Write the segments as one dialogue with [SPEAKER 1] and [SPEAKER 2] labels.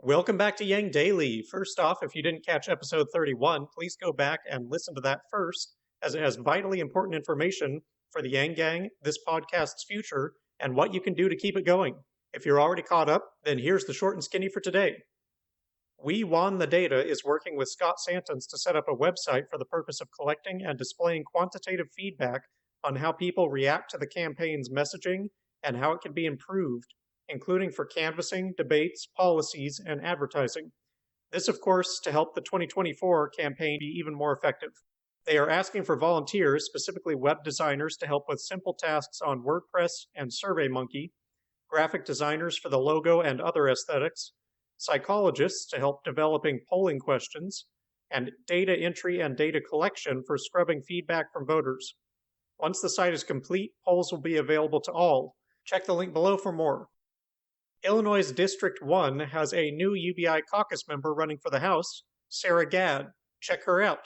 [SPEAKER 1] Welcome back to Yang Daily. First off, if you didn't catch episode 31, please go back and listen to that first, as it has vitally important information for the YangGang, this podcast's future, and what you can do to keep it going. If you're already caught up, then here's the short and skinny for today. We Won the Data is working with Scott Santons to set up a website for the purpose of collecting and displaying quantitative feedback on how people react to the campaign's messaging and how it can be improved, including for canvassing, debates, policies, and advertising. This, of course, to help the 2024 campaign be even more effective. They are asking for volunteers, specifically web designers, to help with simple tasks on WordPress and SurveyMonkey, graphic designers for the logo and other aesthetics, psychologists to help developing polling questions, and data entry and data collection for scrubbing feedback from voters. Once the site is complete, polls will be available to all. Check the link below for more. Illinois' District 1 has a new UBI caucus member running for the House, Sarah Gadd. Check her out.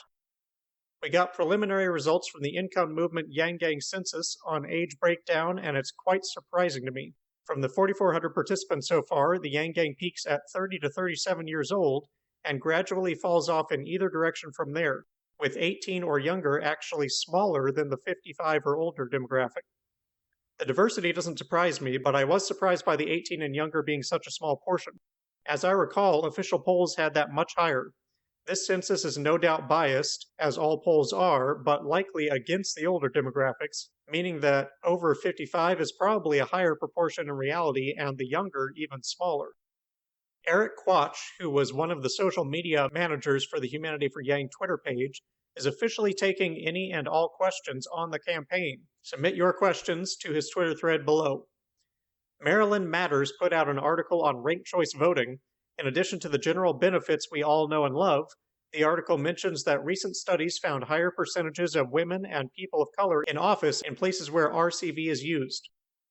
[SPEAKER 1] We got preliminary results from the income movement YangGang Census on age breakdown, and it's quite surprising to me. From the 4,400 participants so far, the YangGang peaks at 30 to 37 years old and gradually falls off in either direction from there, with 18 or younger actually smaller than the 55 or older demographic. The diversity doesn't surprise me, but I was surprised by the 18 and younger being such a small portion. As I recall, official polls had that much higher. This census is no doubt biased, as all polls are, but likely against the older demographics, meaning that over 55 is probably a higher proportion in reality, and the younger even smaller. Eric Quach, who was one of the social media managers for the Humanity for Yang Twitter page, is officially taking any and all questions on the campaign. Submit your questions to his Twitter thread below. Maryland Matters put out an article on ranked choice voting. In addition to the general benefits we all know and love, the article mentions that recent studies found higher percentages of women and people of color in office in places where RCV is used.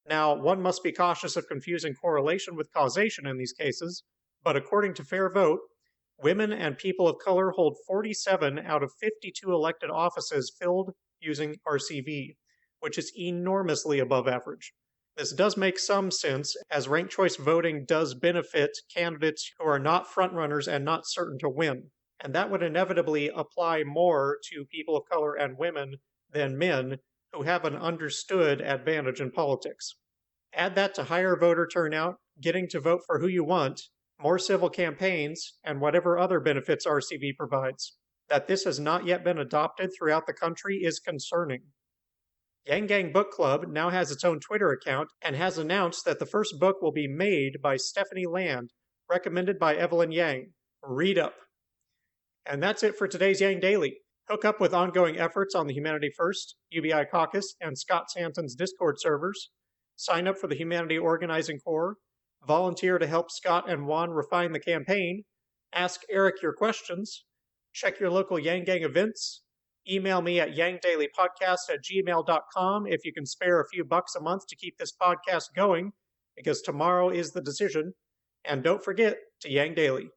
[SPEAKER 1] Now, one must be cautious of confusing correlation with causation in these cases, but according to Fair Vote, women and people of color hold 47 out of 52 elected offices filled using RCV, which is enormously above average. This does make some sense, as ranked choice voting does benefit candidates who are not frontrunners and not certain to win, and that would inevitably apply more to people of color and women than men who have an understood advantage in politics. Add that to higher voter turnout, getting to vote for who you want, more civil campaigns, and whatever other benefits RCV provides. That this has not yet been adopted throughout the country is concerning. YangGang Book Club now has its own Twitter account and has announced that the first book will be made by Stephanie Land, recommended by Evelyn Yang. Read up. And that's it for today's Yang Daily. Hook up with ongoing efforts on the Humanity First, UBI Caucus, and Scott Santons Discord servers. Sign up for the Humanity Organizing Corps. Volunteer to help Scott and Juan refine the campaign. Ask Eric your questions. Check your local YangGang events. Email me at yangdailypodcast@gmail.com if you can spare a few bucks a month to keep this podcast going, because tomorrow is the decision. And don't forget to Yang Daily.